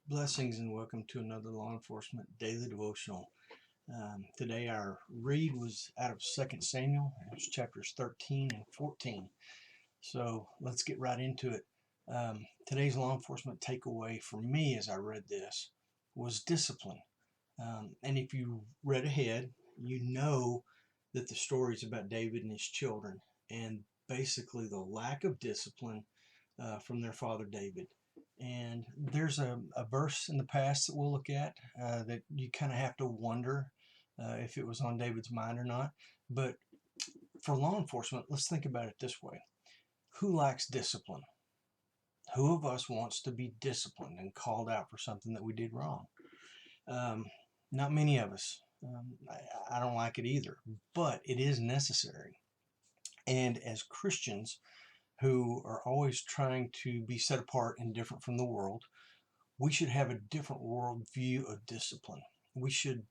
Blessings and welcome to another law enforcement daily devotional. Today our read was out of 2 Samuel. It was chapters 13 and 14. So let's get right into it. Today's law enforcement takeaway for me as I read this was discipline. And if you read ahead, you know that the story is about David and his children and basically the lack of discipline from their father David. And there's a verse in the past that we'll look at that you kind of have to wonder if it was on David's mind or not. But for law enforcement, let's think about it this way. Who lacks discipline? Who of us wants to be disciplined and called out for something that we did wrong? Um, Not many of us. I don't like it either, but it is necessary. And as Christians who are always trying to be set apart and different from the world, we should have a different worldview of discipline. We should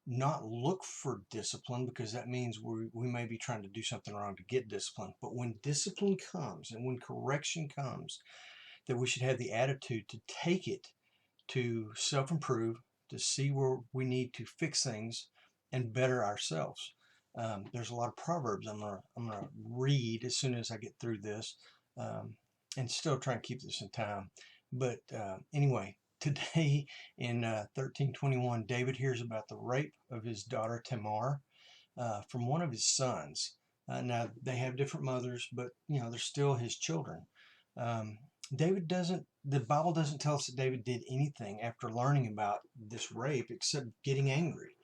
not look for discipline because that means we may be trying to do something wrong to get discipline. But when discipline comes and when correction comes, that we should have the attitude to take it to self-improve, to see where we need to fix things and better ourselves. There's a lot of proverbs I'm gonna read as soon as I get through this, and still try and keep this in time. But anyway, today in 13:21, David hears about the rape of his daughter Tamar from one of his sons. Now they have different mothers, but they're still his children. Um, the Bible doesn't tell us that David did anything after learning about this rape except getting angry.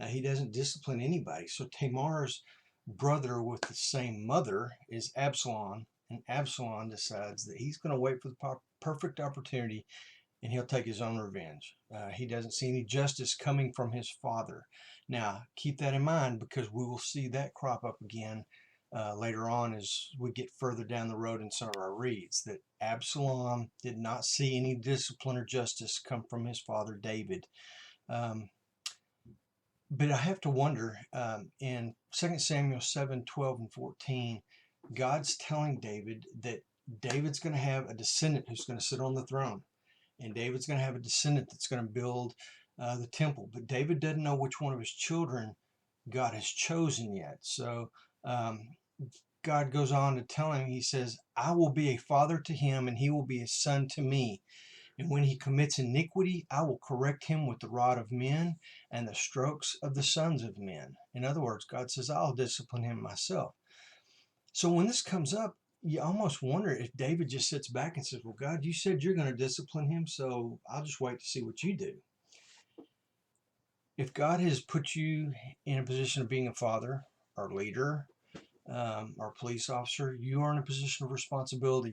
He doesn't discipline anybody. So Tamar's brother with the same mother is Absalom, and Absalom decides that he's going to wait for the perfect opportunity and he'll take his own revenge. He doesn't see any justice coming from his father. Now, keep that in mind because we will see that crop up again later on as we get further down the road in some of our reads, that Absalom did not see any discipline or justice come from his father David. Um, but I have to wonder, in 2 Samuel 7, 12, and 14, God's telling David that David's going to have a descendant who's going to sit on the throne. And David's going to have a descendant that's going to build the temple. But David doesn't know which one of his children God has chosen yet. So um, God goes on to tell him, he says, I will be a father to him and he will be a son to me. And when he commits iniquity, I will correct him with the rod of men and the strokes of the sons of men. In other words, God says, I'll discipline him myself. So when this comes up, you almost wonder if David just sits back and says, well, God, you said you're going to discipline him, so I'll just wait to see what you do. If God has put you in a position of being a father or leader or police officer, you are in a position of responsibility.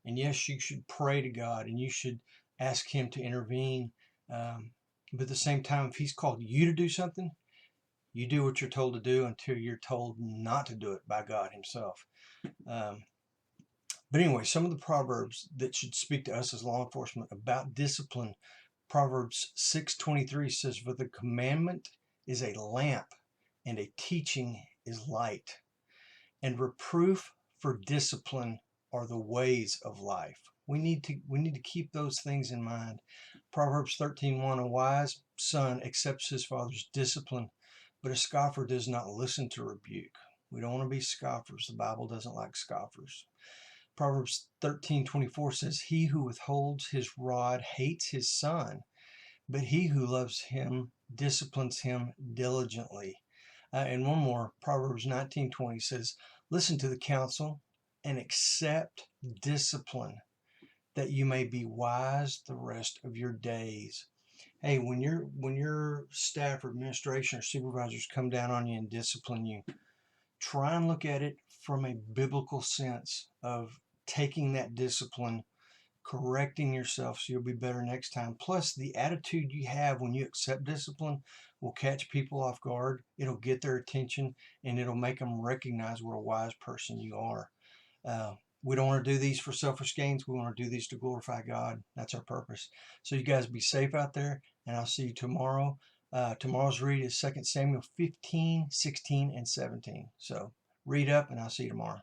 And yes, you should pray to God and you should ask him to intervene. But at the same time, if he's called you to do something, you do what you're told to do until you're told not to do it by God himself. Um, But anyway, some of the proverbs that should speak to us as law enforcement about discipline. Proverbs 6:23 says, for the commandment is a lamp and a teaching is light. And reproof for discipline are the ways of life. We need to keep those things in mind. Proverbs 13:1, a wise son accepts his father's discipline, but a scoffer does not listen to rebuke. We don't want to be scoffers. The Bible doesn't like scoffers. Proverbs 13:24 says, he who withholds his rod hates his son, but he who loves him disciplines him diligently. And one more, Proverbs 19:20 says, listen to the counsel and accept discipline, that you may be wise the rest of your days. Hey, when your staff or administration or supervisors come down on you and discipline you, try and look at it from a biblical sense of taking that discipline, correcting yourself so you'll be better next time. Plus, the attitude you have when you accept discipline will catch people off guard. It'll get their attention and it'll make them recognize what a wise person you are. We don't want to do these for selfish gains. We want to do these to glorify God. That's our purpose. So you guys be safe out there, and I'll see you tomorrow. Tomorrow's read is 2 Samuel 15, 16, and 17. So read up, and I'll see you tomorrow.